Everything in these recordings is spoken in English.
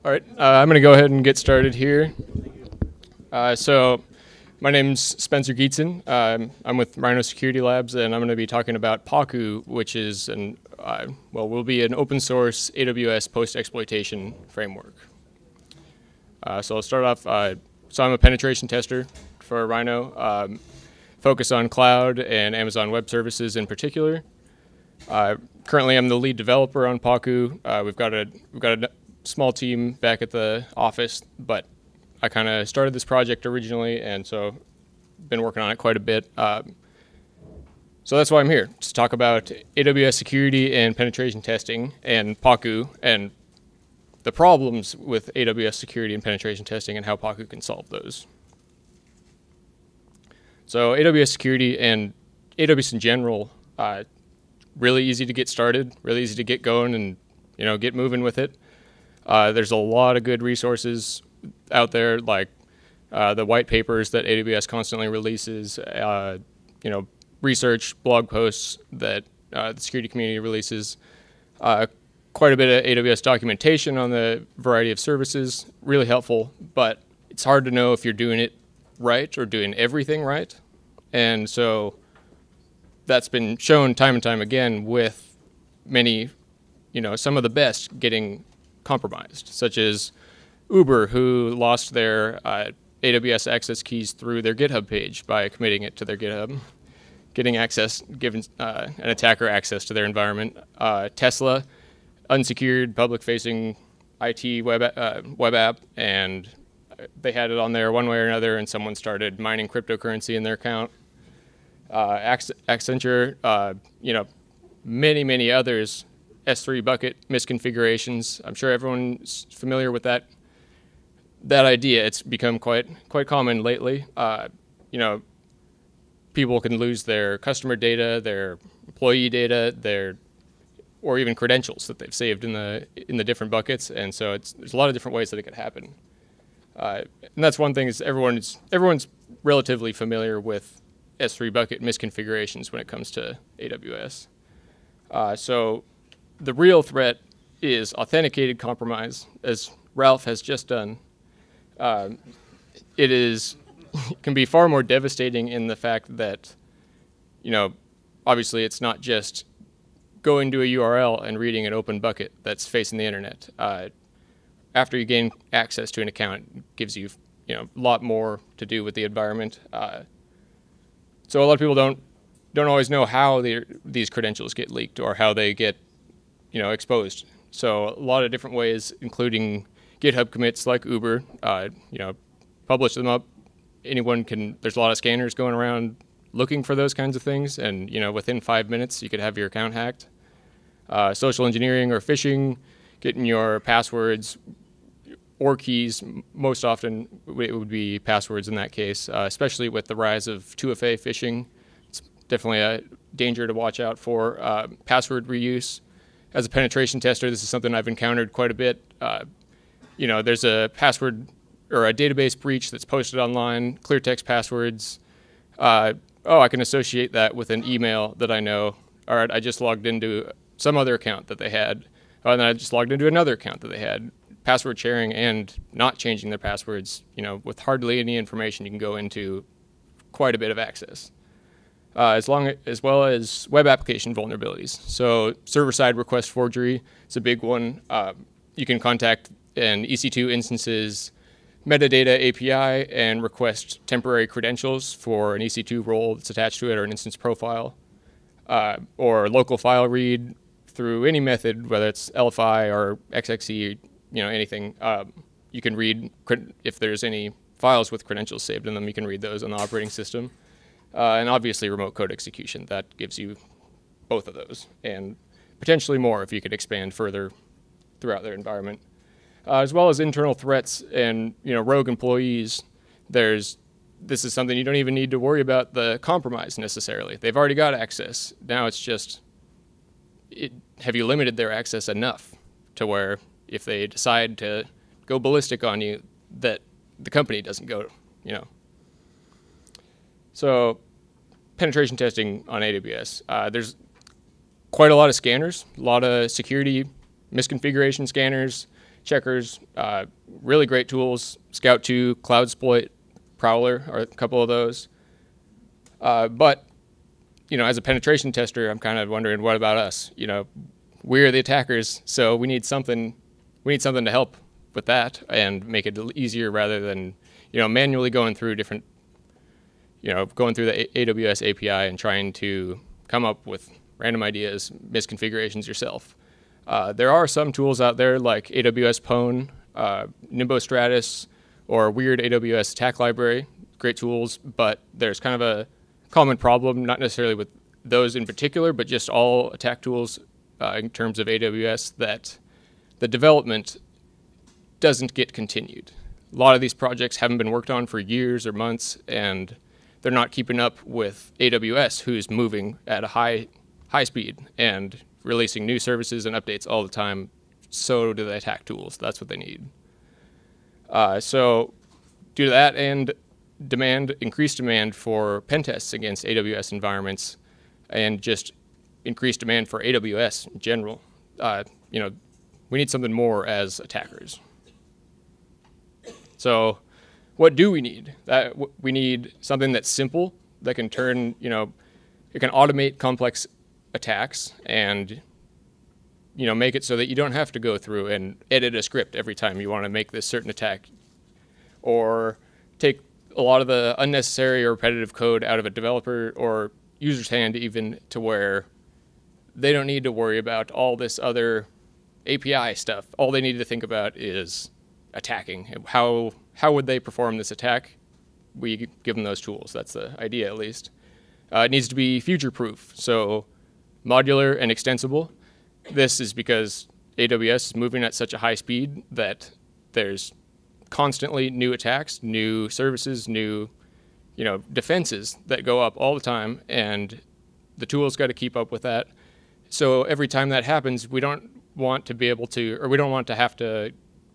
All right, I'm going to go ahead and get started here. So my name's Spencer Gietzen. I'm with Rhino Security Labs, and I'm going to be talking about Pacu, which is will be an open source AWS post-exploitation framework. So I'll start off. So I'm a penetration tester for Rhino, focus on cloud and Amazon Web Services in particular. Currently, I'm the lead developer on Pacu. We've got a small team back at the office, but I kind of started this project originally, and so been working on it quite a bit. So that's why I'm here, to talk about AWS security and penetration testing and Pacu and the problems with AWS security and penetration testing and how Pacu can solve those. So AWS security and AWS in general, really easy to get started, really easy to get going and get moving with it. There's a lot of good resources out there, like the white papers that AWS constantly releases, research, blog posts that the security community releases, quite a bit of AWS documentation on the variety of services, really helpful, but it's hard to know if you're doing it right or doing everything right. And so that's been shown time and time again with many, some of the best getting compromised, such as Uber, who lost their AWS access keys through their GitHub page by committing it to their GitHub, giving an attacker access to their environment. Tesla, unsecured, public-facing IT web app, and they had it on there one way or another, and someone started mining cryptocurrency in their account. Accenture, many others. S3 bucket misconfigurations. I'm sure everyone's familiar with that idea. It's become quite common lately. People can lose their customer data, their employee data, or even credentials that they've saved in the different buckets. And so there's a lot of different ways that it could happen. And that's one thing, is everyone's relatively familiar with S3 bucket misconfigurations when it comes to AWS. So the real threat is authenticated compromise, as Ralph has just done. It can be far more devastating in the fact that, obviously it's not just going to a URL and reading an open bucket that's facing the internet. After you gain access to an account, it gives you, a lot more to do with the environment. So a lot of people don't always know how these credentials get leaked or how they get exposed. So a lot of different ways, including GitHub commits like Uber, publish them up. There's a lot of scanners going around looking for those kinds of things, and within 5 minutes you could have your account hacked. Social engineering or phishing, getting your passwords or keys. Most often it would be passwords in that case, especially with the rise of 2FA phishing. It's definitely a danger to watch out for. Password reuse. As a penetration tester, this is something I've encountered quite a bit. There's a password or a database breach that's posted online, clear text passwords. I can associate that with an email that I know. All right, I just logged into some other account that they had. And then I just logged into another account that they had. Password sharing and not changing their passwords, with hardly any information, you can go into quite a bit of access. As well as web application vulnerabilities. So server-side request forgery is a big one. You can contact an EC2 instance's metadata API and request temporary credentials for an EC2 role that's attached to it or an instance profile, or local file read through any method, whether it's LFI or XXE, anything. You can read, if there's any files with credentials saved in them, you can read those on the operating system. And obviously remote code execution, that gives you both of those, and potentially more if you could expand further throughout their environment. As well as internal threats and rogue employees. This is something you don't even need to worry about the compromise necessarily. They've already got access. Now it's just, have you limited their access enough to where if they decide to go ballistic on you, that the company doesn't go, So penetration testing on AWS. There's quite a lot of scanners, a lot of security misconfiguration scanners, checkers, really great tools. Scout 2, Cloudsploit, Prowler are a couple of those. But as a penetration tester, I'm kind of wondering, what about us? We're the attackers, so we need something to help with that and make it easier rather than manually going through different going through the AWS API and trying to come up with random ideas, misconfigurations yourself. There are some tools out there like AWS Pwn, Nimbostratus, or Weird AWS Attack Library, great tools, but there's kind of a common problem, not necessarily with those in particular, but just all attack tools in terms of AWS, that the development doesn't get continued. A lot of these projects haven't been worked on for years or months, and they're not keeping up with AWS, who's moving at a high speed and releasing new services and updates all the time. So do the attack tools. That's what they need. So due to that and increased demand for pen tests against AWS environments, and just increased demand for AWS in general, we need something more as attackers. So what do we need? We need something that's simple, that can turn, it can automate complex attacks and, make it so that you don't have to go through and edit a script every time you want to make this certain attack, or take a lot of the unnecessary or repetitive code out of a developer or user's hand, even to where they don't need to worry about all this other API stuff. All they need to think about is attacking. How would they perform this attack? We give them those tools. That's the idea, at least. It needs to be future-proof, so modular and extensible. This is because AWS is moving at such a high speed that there's constantly new attacks, new services, new defenses that go up all the time, and the tools got to keep up with that. So every time that happens, we don't want to be able to, or we don't want to have to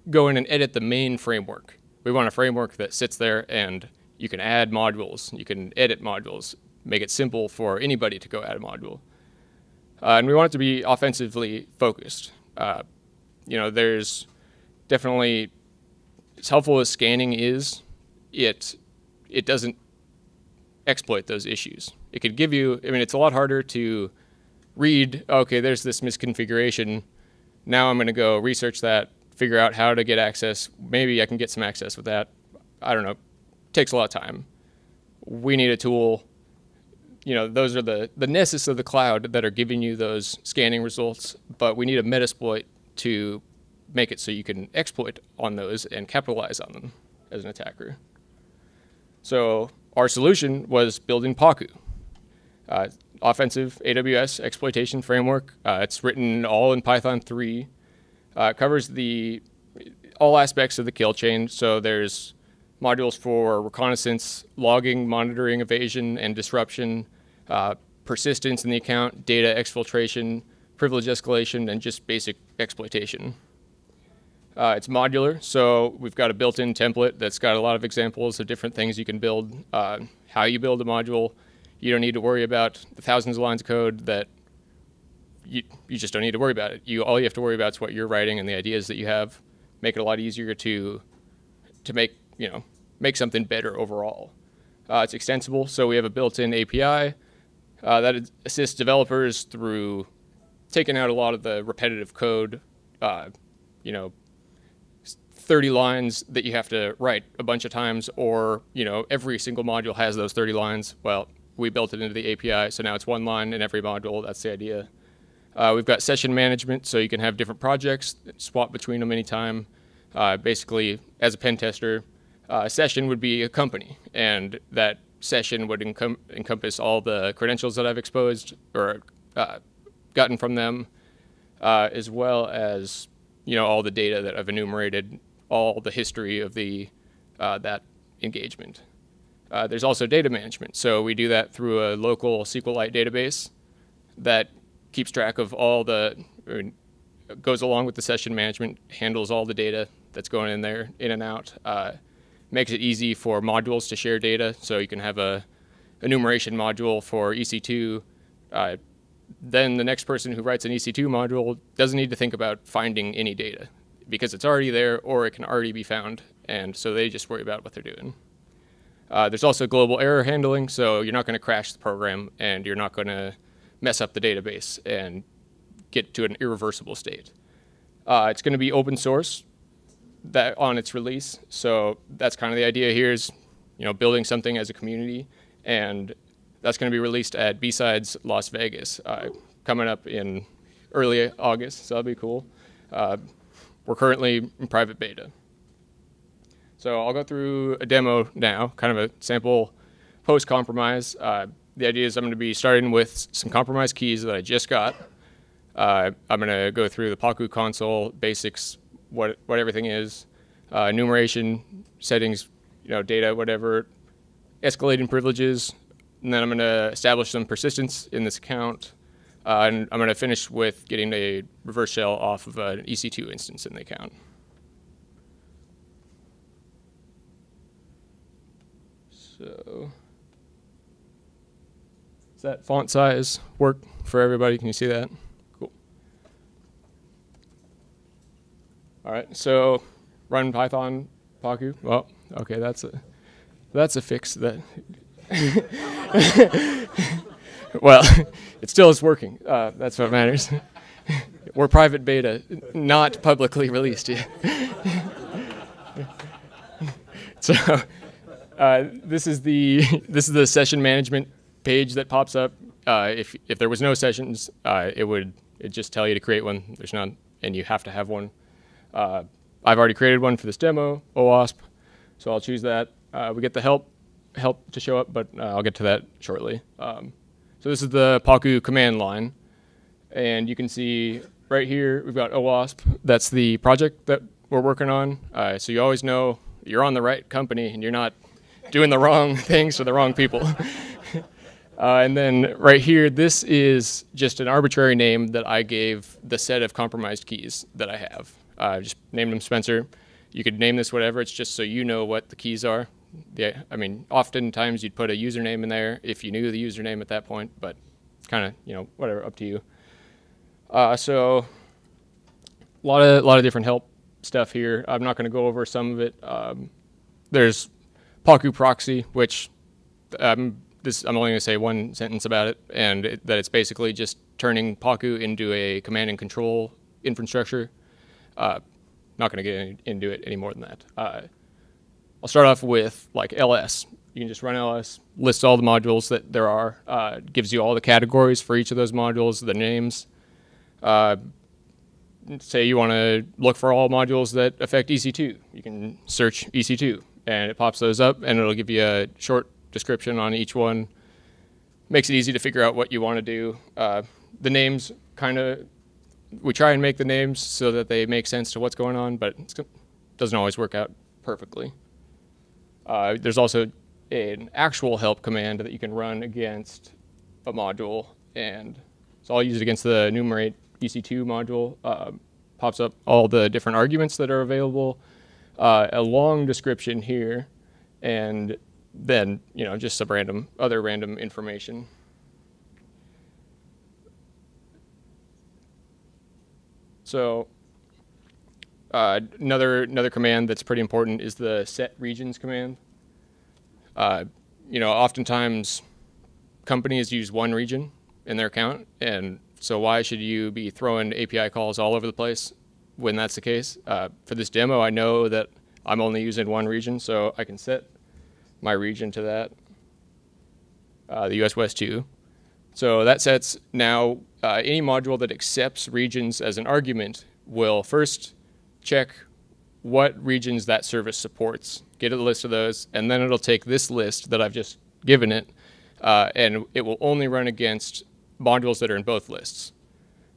go in and edit the main framework. We want a framework that sits there and you can add modules, you can edit modules, make it simple for anybody to go add a module. And we want it to be offensively focused. There's definitely, as helpful as scanning is, it doesn't exploit those issues. It could give you, it's a lot harder to read, okay, there's this misconfiguration. Now I'm going to go research that, figure out how to get access. Maybe I can get some access with that. I don't know. It takes a lot of time. We need a tool. Those are the nessus of the cloud that are giving you those scanning results, but we need a Metasploit to make it so you can exploit on those and capitalize on them as an attacker. So our solution was building Pacu, offensive AWS exploitation framework. It's written all in Python 3. It covers all aspects of the kill chain. So there's modules for reconnaissance, logging, monitoring, evasion, and disruption, persistence in the account, data exfiltration, privilege escalation, and just basic exploitation. It's modular, so we've got a built-in template that's got a lot of examples of different things you can build. How you build a module, you don't need to worry about the thousands of lines of code that you just don't need to worry about it. All you have to worry about is what you're writing and the ideas that you have. Make it a lot easier to make something better overall. It's extensible, so we have a built-in API that assists developers through taking out a lot of the repetitive code. 30 lines that you have to write a bunch of times, or every single module has those 30 lines. Well, we built it into the API, so now it's one line in every module. That's the idea. We've got session management, so you can have different projects, swap between them anytime. Basically, as a pen tester, a session would be a company, and that session would encompass all the credentials that I've exposed or gotten from them, as well as all the data that I've enumerated, all the history of that engagement. There's also data management, so we do that through a local SQLite database that keeps track of goes along with the session management, handles all the data that's going in there, in and out. Makes it easy for modules to share data, so you can have a enumeration module for EC2. Then the next person who writes an EC2 module doesn't need to think about finding any data. because it's already there or it can already be found. And so they just worry about what they're doing. There's also global error handling, so you're not going to crash the program and you're not going to mess up the database and get to an irreversible state. It's going to be open source that on its release, so that's kind of the idea here is, building something as a community, and that's going to be released at B-Sides Las Vegas coming up in early August, so that'll be cool. We're currently in private beta. So I'll go through a demo now, kind of a sample post-compromise. The idea is I'm going to be starting with some compromise keys that I just got. I'm going to go through the Pacu console, basics, what everything is, enumeration, settings, data, whatever, escalating privileges, and then I'm going to establish some persistence in this account. And I'm going to finish with getting a reverse shell off of an EC2 instance in the account. So, does that font size work for everybody? Can you see that? Cool. All right, so run Python Pacu. Well, okay, that's a fix that. Well, it still is working. That's what matters. We're private beta, not publicly released yet. So this is the session management page that pops up. If there was no sessions, it'd just tell you to create one. There's none, and you have to have one. I've already created one for this demo, OWASP, so I'll choose that. We get the help to show up, but I'll get to that shortly. So this is the Pacu command line, and you can see right here we've got OWASP. That's the project that we're working on. So you always know you're on the right company and you're not doing the wrong things to the wrong people. And then right here, this is just an arbitrary name that I gave the set of compromised keys that I have. Just named them Spencer. You could name this whatever. It's just so you know what the keys are. Yeah, I mean, oftentimes you'd put a username in there if you knew the username at that point, but kind of, whatever, up to you. So a lot of different help stuff here. I'm not going to go over some of it. There's Pacu proxy, which I'm only going to say one sentence about it, and that it's basically just turning Pacu into a command and control infrastructure. Not going to get into it any more than that. I'll start off with like ls. You can just run ls, list all the modules that there are, gives you all the categories for each of those modules, the names. Say you want to look for all modules that affect EC2. You can search EC2, and it pops those up, and it'll give you a short description on each one. Makes it easy to figure out what you want to do. The names we try and make the names so that they make sense to what's going on, but it doesn't always work out perfectly. There's also an actual help command that you can run against a module, and so I'll use it against the enumerate EC2 module. Pops up all the different arguments that are available, a long description here, and then just some other random information. So another command that's pretty important is the set regions command. Oftentimes companies use one region in their account, and so why should you be throwing API calls all over the place when that's the case? For this demo, I know that I'm only using one region, so I can set my region to that, the US West 2. So that sets now any module that accepts regions as an argument will first check what regions that service supports, get a list of those, and then it'll take this list that I've just given it, and it will only run against modules that are in both lists.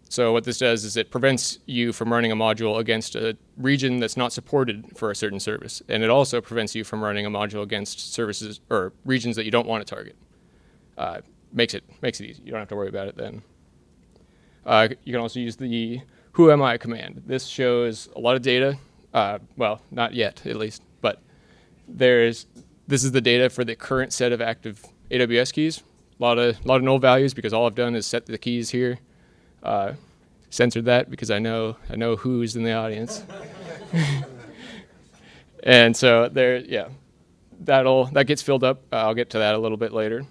So what this does is it prevents you from running a module against a region that's not supported for a certain service, and it also prevents you from running a module against services or regions that you don't want to target. Makes it easy. You don't have to worry about it then. You can also use the who am I command. This shows a lot of data. Well, not yet, at least, but this is the data for the current set of active AWS keys. A lot of null values because all I've done is set the keys here. Censored that because I know who's in the audience. And so there, yeah, that gets filled up. I'll get to that a little bit later.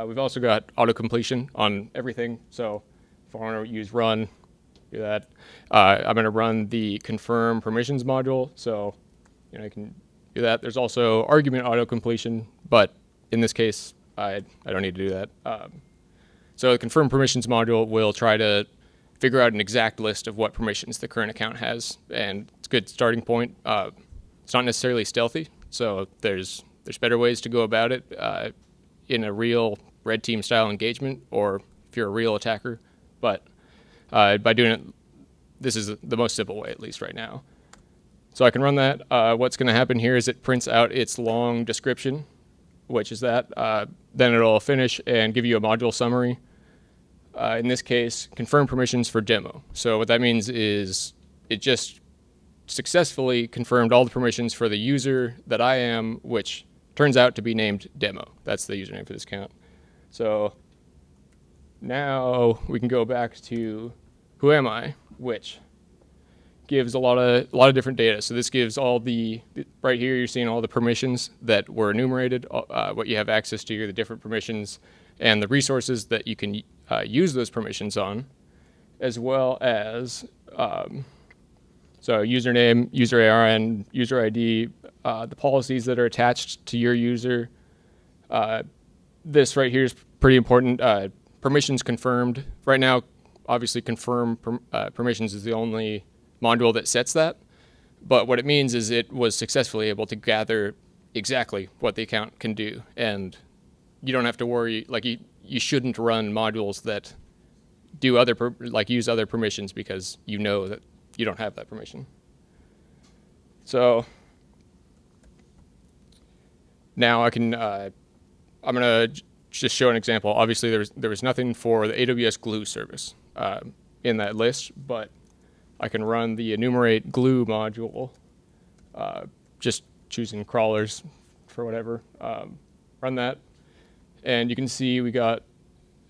We've also got auto-completion on everything. So if I want to use run, do that. I'm going to run the confirm permissions module. So I can do that. There's also argument auto-completion, but in this case, I don't need to do that. So the confirm permissions module will try to figure out an exact list of what permissions the current account has, and it's a good starting point. It's not necessarily stealthy, so there's better ways to go about it in a real red team style engagement, or if you're a real attacker. But by doing it, this is the most simple way, at least right now. So I can run that. What's going to happen here is it prints out its long description, which is that. Then it'll finish and give you a module summary. In this case, confirm permissions for demo. So what that means is it just successfully confirmed all the permissions for the user that I am, which turns out to be named demo. That's the username for this account. So now we can go back to who am I, which gives a lot of different data. So this gives all right here you're seeing all the permissions that were enumerated, what you have access to, the different permissions, and the resources that you can use those permissions on, as well as so username, user ARN, user ID, the policies that are attached to your user. This right here is pretty important. Permissions confirmed. Right now, obviously, confirm permissions is the only module that sets that. But what it means is it was successfully able to gather exactly what the account can do, and you don't have to worry. Like you shouldn't run modules that do use other permissions, because you know that you don't have that permission. So now I can. I'm gonna just show an example. Obviously, there was nothing for the AWS Glue service in that list, but I can run the enumerate glue module, just choosing crawlers for whatever. Run that, and you can see we got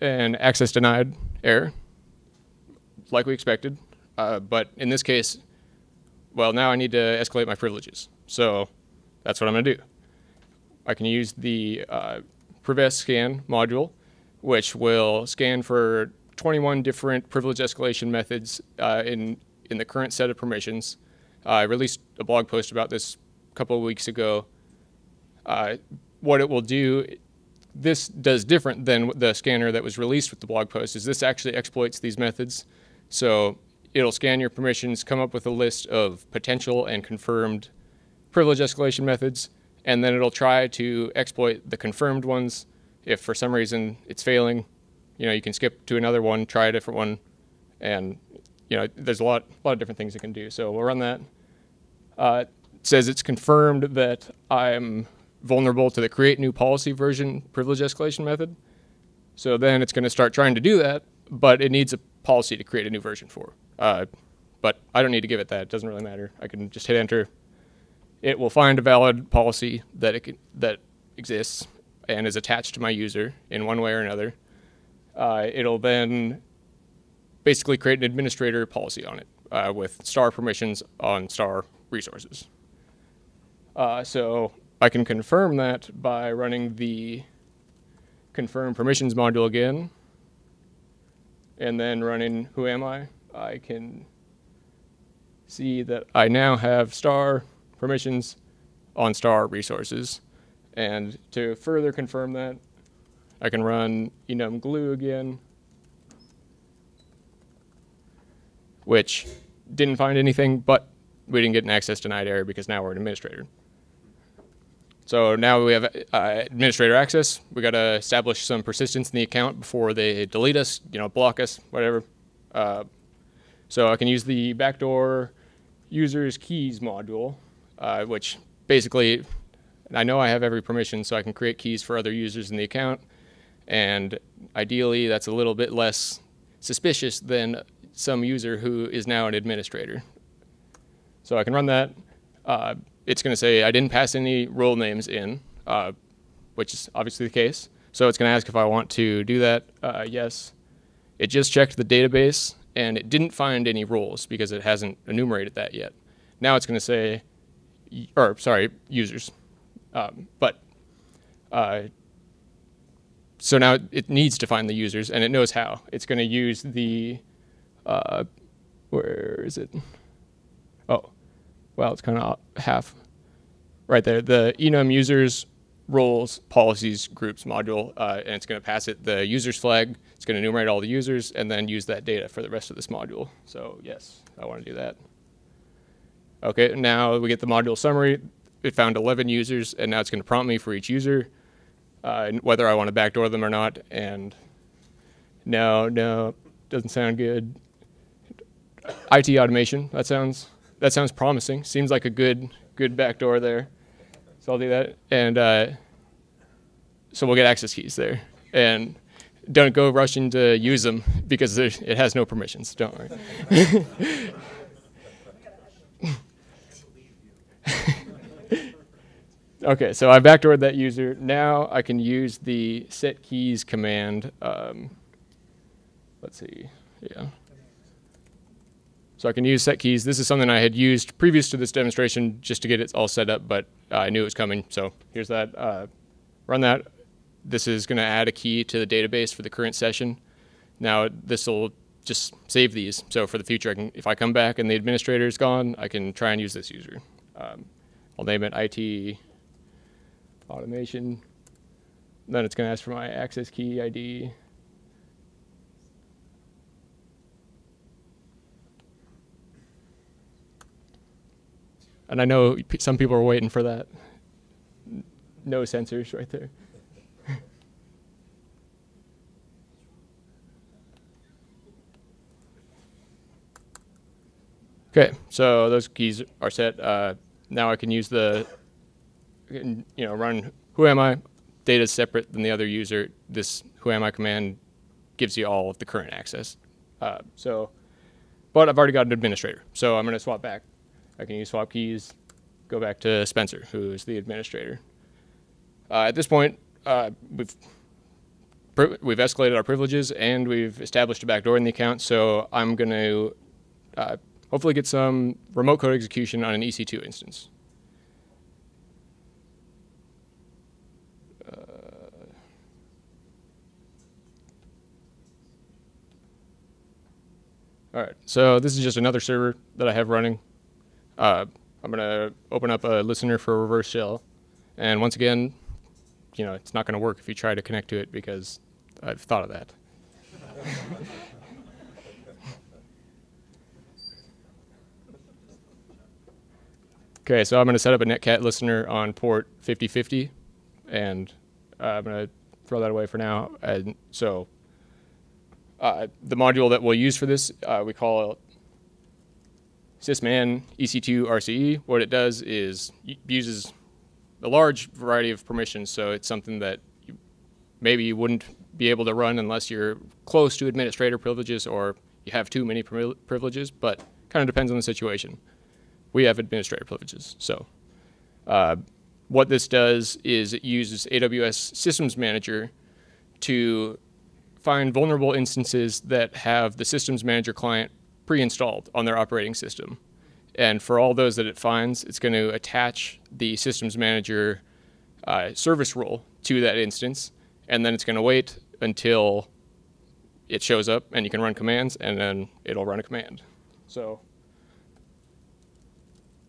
an access denied error, like we expected. But in this case, well, now I need to escalate my privileges. So that's what I'm going to do. I can use the privs scan module, which will scan for 21 different privilege escalation methods in the current set of permissions. I released a blog post about this a couple of weeks ago. What it will do, this does different than the scanner that was released with the blog post, is this actually exploits these methods. So it'll scan your permissions, come up with a list of potential and confirmed privilege escalation methods, and then it'll try to exploit the confirmed ones. If for some reason it's failing, you can skip to another one, try a different one, and there's a lot of different things it can do. So we'll run that. It says it's confirmed that I'm vulnerable to the create new policy version privilege escalation method. So then it's going to start trying to do that, but it needs a policy to create a new version for. But I don't need to give it that. It doesn't really matter. I can just hit enter. It will find a valid policy that exists and is attached to my user in one way or another. It'll then basically create an administrator policy on it with star permissions on star resources. So I can confirm that by running the confirm permissions module again, and then running who am I. I can see that I now have star permissions on star resources. And to further confirm that, I can run enum glue again, which didn't find anything, but we didn't get an access denied error because now we're an administrator. So now we have administrator access. We got to establish some persistence in the account before they delete us, block us, whatever. So I can use the backdoor users keys module, which basically, I know I have every permission, so I can create keys for other users in the account. And ideally, that's a little bit less suspicious than some user who is now an administrator. So I can run that. It's going to say I didn't pass any role names in, which is obviously the case. So it's going to ask if I want to do that. Yes. It just checked the database and it didn't find any roles because it hasn't enumerated that yet. Now it's going to say, or sorry, users. So now it needs to find the users, and it knows how. It's going to use the, where is it? Oh, well, it's kind of half. Right there, the enum users, roles, policies, groups module, and it's going to pass it the users flag. It's going to enumerate all the users, and then use that data for the rest of this module. So yes, I want to do that. Okay, now we get the module summary. It found 11 users, and now it's going to prompt me for each user, whether I want to backdoor them or not. And no, doesn't sound good. IT automation, that sounds promising. Seems like a good backdoor there. So I'll do that, and so we'll get access keys there. And don't go rushing to use them because it has no permissions. Don't worry. Okay, so I backdoored that user. Now I can use the set keys command. Let's see, yeah. So I can use set keys. This is something I had used previous to this demonstration just to get it all set up, but I knew it was coming. So here's that. Run that. This is going to add a key to the database for the current session. Now this will just save these. So for the future, if I come back and the administrator is gone, I can try and use this user. I'll name it IT automation. Then it's going to ask for my access key ID. And I know some people are waiting for that. No sensors right there. Okay, so those keys are set. Now I can use run who am I. Data is separate than the other user. This who am I command gives you all of the current access. But I've already got an administrator, so I'm going to swap back. I can use swap keys, go back to Spencer, who is the administrator. At this point, we've escalated our privileges and we've established a backdoor in the account. So I'm going to hopefully get some remote code execution on an EC2 instance. All right, so this is just another server that I have running. I'm going to open up a listener for a reverse shell. And once again, it's not going to work if you try to connect to it because I've thought of that. Okay, so I'm going to set up a netcat listener on port 5050, and I'm going to throw that away for now. And so the module that we'll use for this, we call it sysman EC2 RCE. What it does is uses a large variety of permissions, so it's something that maybe you wouldn't be able to run unless you're close to administrator privileges or you have too many privileges, but kind of depends on the situation. We have administrator privileges. So what this does is it uses AWS Systems Manager to find vulnerable instances that have the Systems Manager client pre-installed on their operating system. And for all those that it finds, it's going to attach the Systems Manager service role to that instance, and then it's going to wait until it shows up and you can run commands, and then it'll run a command. So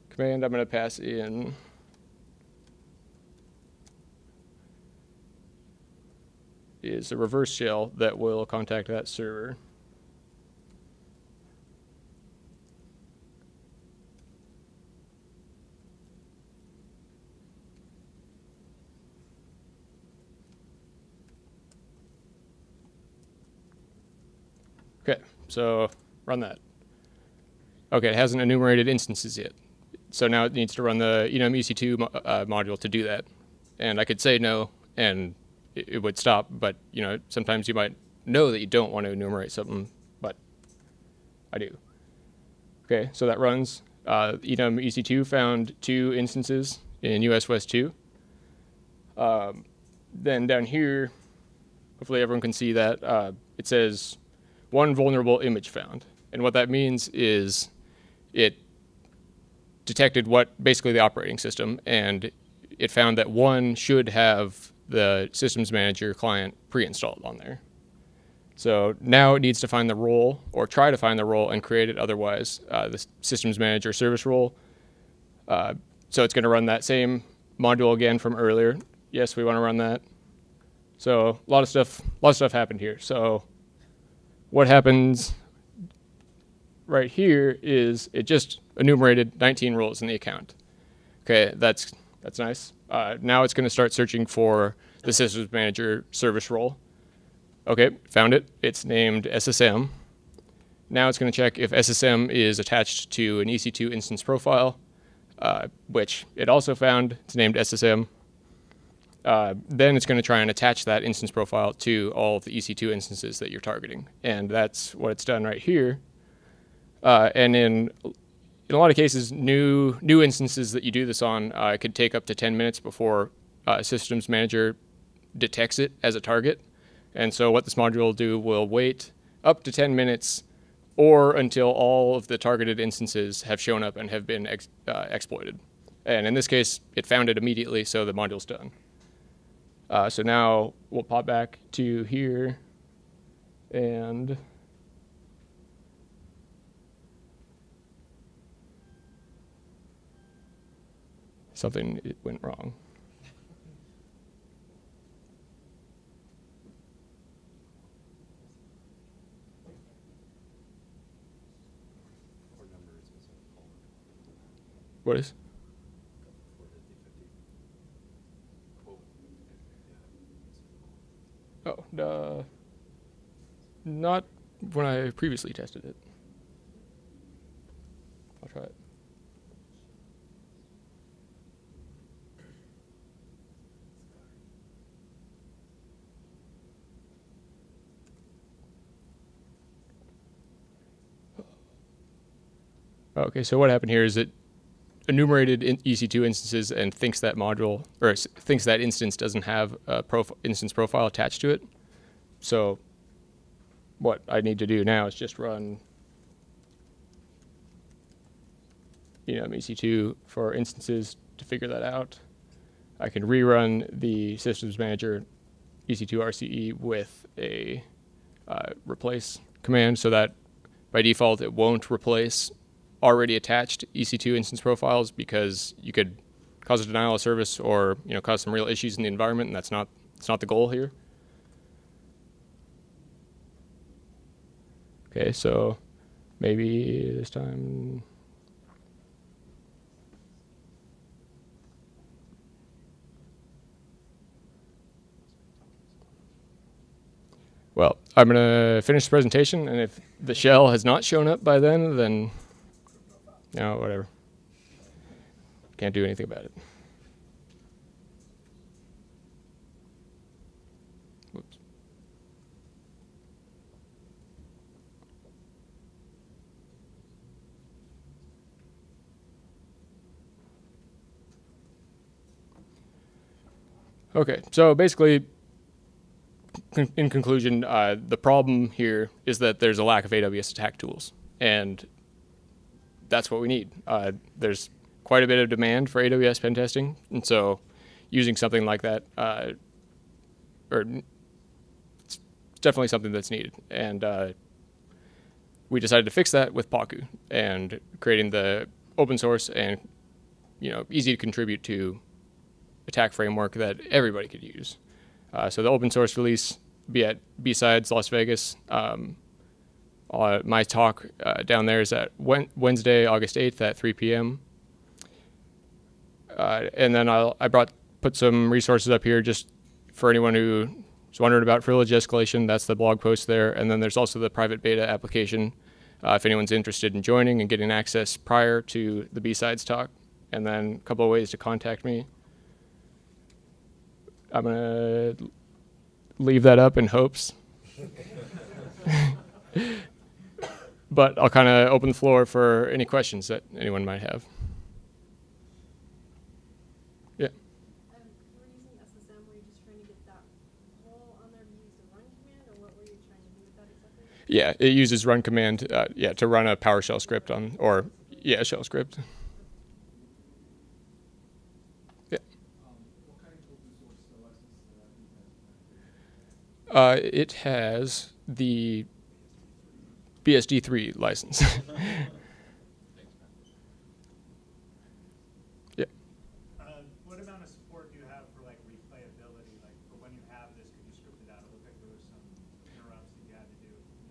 command I'm going to pass in is a reverse shell that will contact that server. Okay, so run that. Okay, it hasn't enumerated instances yet. So now it needs to run the enum EC2 module to do that. And I could say no, and it would stop, but sometimes you might know that you don't want to enumerate something, but I do. Okay, so that runs. Enum EC2 found 2 instances in US West 2. Then down here, hopefully everyone can see that, it says 1 vulnerable image found. And what that means is it detected what basically the operating system, and it found that one should have the systems manager client pre-installed on there. So now it needs to find the role, or try to find the role and create it otherwise, the systems manager service role. So it's going to run that same module again from earlier. Yes, we want to run that. So a lot of stuff happened here. So what happens right here is it just enumerated 19 roles in the account. Okay, that's nice. Now it's going to start searching for the systems manager service role. Okay, found it. It's named SSM. Now it's going to check if SSM is attached to an EC2 instance profile, which it also found. It's named SSM. Then it's going to try and attach that instance profile to all of the EC2 instances that you're targeting. And that's what it's done right here. And in a lot of cases, new instances that you do this on could take up to 10 minutes before systems manager detects it as a target. And so what this module will do will wait up to 10 minutes or until all of the targeted instances have shown up and have been exploited. And in this case, it found it immediately, so the module's done. So now we'll pop back to here, and something went wrong. What is? Oh, not when I previously tested it. I'll try it. Okay, so what happened here is it enumerated EC2 instances and thinks that module, or thinks that instance doesn't have a instance profile attached to it. So what I need to do now is just run EC2 for instances to figure that out. I can rerun the systems manager EC2 RCE with a replace command so that by default it won't replace already attached EC2 instance profiles, because you could cause a denial of service or cause some real issues in the environment, and that's not the goal here. Okay, so maybe this time. Well, I'm going to finish the presentation, and if the shell has not shown up by then whatever. Can't do anything about it. Whoops. Okay, so basically, in conclusion, the problem here is that there's a lack of AWS attack tools, and that's what we need. There's quite a bit of demand for AWS pen testing, and so using something like that, it's definitely something that's needed. And we decided to fix that with Pacu and creating the open source and easy to contribute to attack framework that everybody could use. So the open source release be at B-Sides Las Vegas. My talk down there is at Wednesday, August 8th at 3 p.m. And then I put some resources up here just for anyone who's wondering about privilege escalation. That's the blog post there. And then there's also the private beta application if anyone's interested in joining and getting access prior to the B-Sides talk. And then a couple of ways to contact me. I'm going to leave that up in hopes. But I'll kind of open the floor for any questions that anyone might have. Yeah. You were using SSM, were you just trying to get that role on there to use the run command, or what were you trying to do with that exactly? Yeah, it uses run command, yeah, to run a PowerShell script on, or yeah, shell script. Yeah. What kind of open source license It has the BSD3 license. Yeah. What amount of support do you have for like replayability? Like for when you have this, could you script it out? It looked like there was some interrupts that you had to do,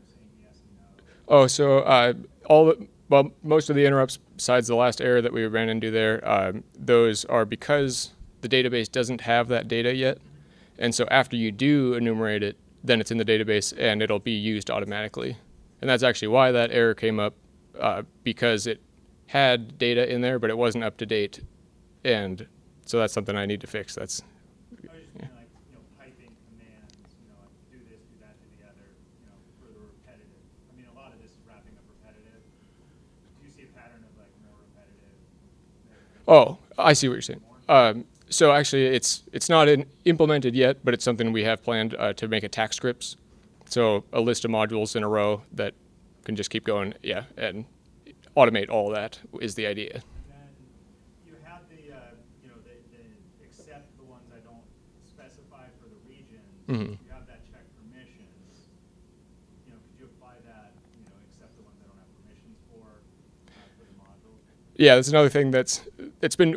saying yes and no. Oh, so well, most of the interrupts, besides the last error that we ran into there, those are because the database doesn't have that data yet. And so after you do enumerate it, then it's in the database and it'll be used automatically. And that's actually why that error came up, because it had data in there, but it wasn't up to date. And so that's something I need to fix. That's, I was just meaning like, piping commands, like do this, do that, do the other, for the repetitive. I mean, a lot of this is wrapping up repetitive. Do you see a pattern of like more repetitive? oh, I see what you're saying. So actually, it's not implemented yet, but it's something we have planned to make attack scripts. So a list of modules in a row that can just keep going, yeah, and automate all that is the idea. And then you have the, the accept the ones I don't specify for the regions. Mm-hmm. You have that check permissions. Could you apply that, accept the ones I don't have permissions for the module? Yeah, that's another thing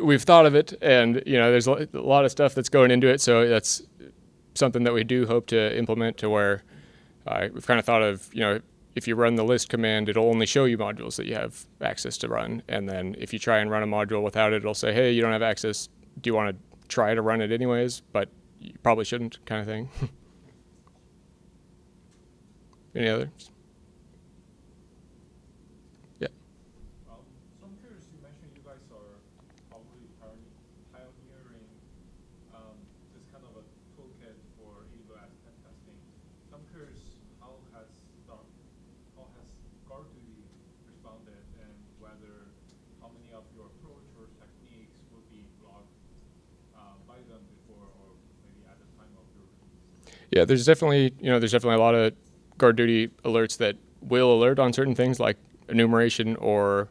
we've thought of it, and there's a lot of stuff that's going into it, so that's something that we do hope to implement to where we've kind of thought of, if you run the list command, it'll only show you modules that you have access to run, and then if you try and run a module without it, it'll say, hey, you don't have access, do you want to try to run it anyways, but you probably shouldn't, kind of thing. Any others? So I'm curious, you mentioned you guys are probably pioneering this kind of a toolkit for AWS pen testing. So I'm curious, how has GuardDuty responded, and how many of your approach or techniques will be blocked by them before, or maybe at the time of your release? Yeah, there's definitely a lot of GuardDuty alerts that will alert on certain things like enumeration or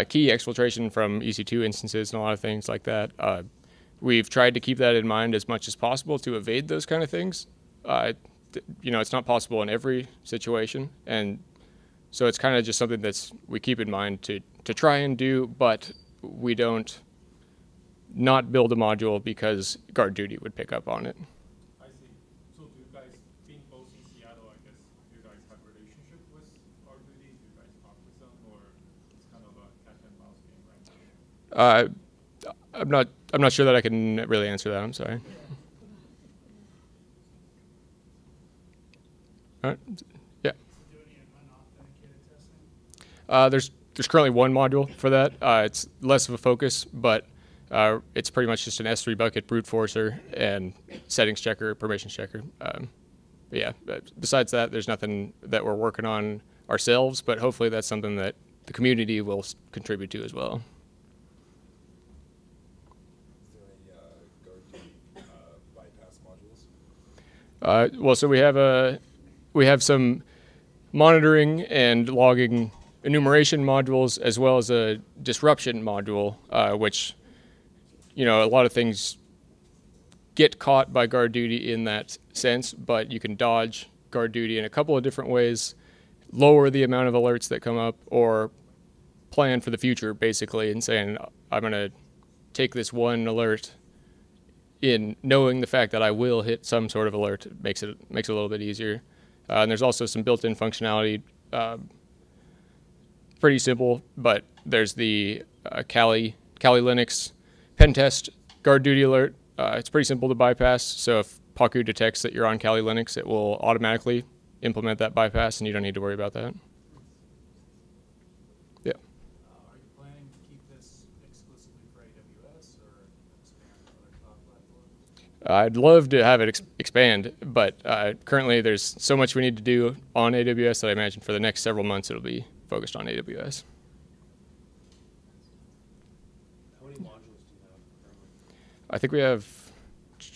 key exfiltration from EC2 instances and a lot of things like that. We've tried to keep that in mind as much as possible to evade those kind of things. It's not possible in every situation, and so it's kind of just something we keep in mind to try and do, but we don't not build a module because GuardDuty would pick up on it. I see. So do you guys, being both in Seattle, I guess, do you guys have a relationship with GuardDuty? Do you guys talk with them, or it's kind of a cat and mouse game right now? I'm not sure that I can really answer that. I'm sorry. All right. Yeah. Do any unauthenticated testing? There's currently one module for that. It's less of a focus, but it's pretty much just an S3 bucket brute forcer and settings checker, permissions checker. But yeah, besides that, there's nothing that we're working on ourselves, but hopefully that's something that the community will contribute to as well. Is there any GuardDuty bypass modules? Well, so we have some monitoring and logging enumeration modules, as well as a disruption module, which, a lot of things get caught by GuardDuty in that sense, but you can dodge GuardDuty in a couple of different ways, lower the amount of alerts that come up, or plan for the future, basically, and saying, I'm going to take this one alert in knowing the fact that I will hit some sort of alert. It makes it a little bit easier. And there's also some built-in functionality, pretty simple, but there's the Kali Linux pen test GuardDuty alert. It's pretty simple to bypass, so if Pacu detects that you're on Kali Linux, it will automatically implement that bypass, and you don't need to worry about that. Yeah. Are you planning to keep this exclusively for AWS or expand to other cloud platforms? I'd love to have it expand, but currently there's so much we need to do on AWS that I imagine for the next several months it'll be focused on AWS. How many modules do you have currently? I think we have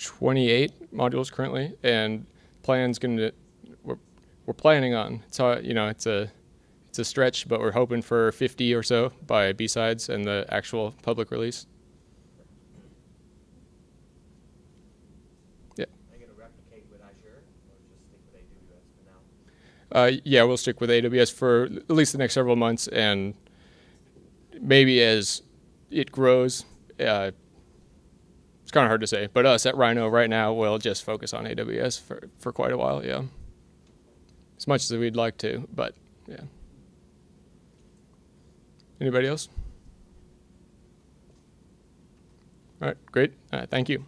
28 modules currently, and we're we're planning on. So it's a stretch, but we're hoping for 50 or so by B-sides and the actual public release. Yeah. Are you going to replicate with Azure or just stick with AWS for now? Yeah, we'll stick with AWS for at least the next several months, and maybe as it grows, it's kind of hard to say. But us at Rhino right now will just focus on AWS for quite a while, yeah. As much as we'd like to, but yeah. Anybody else? All right, great. Thank you.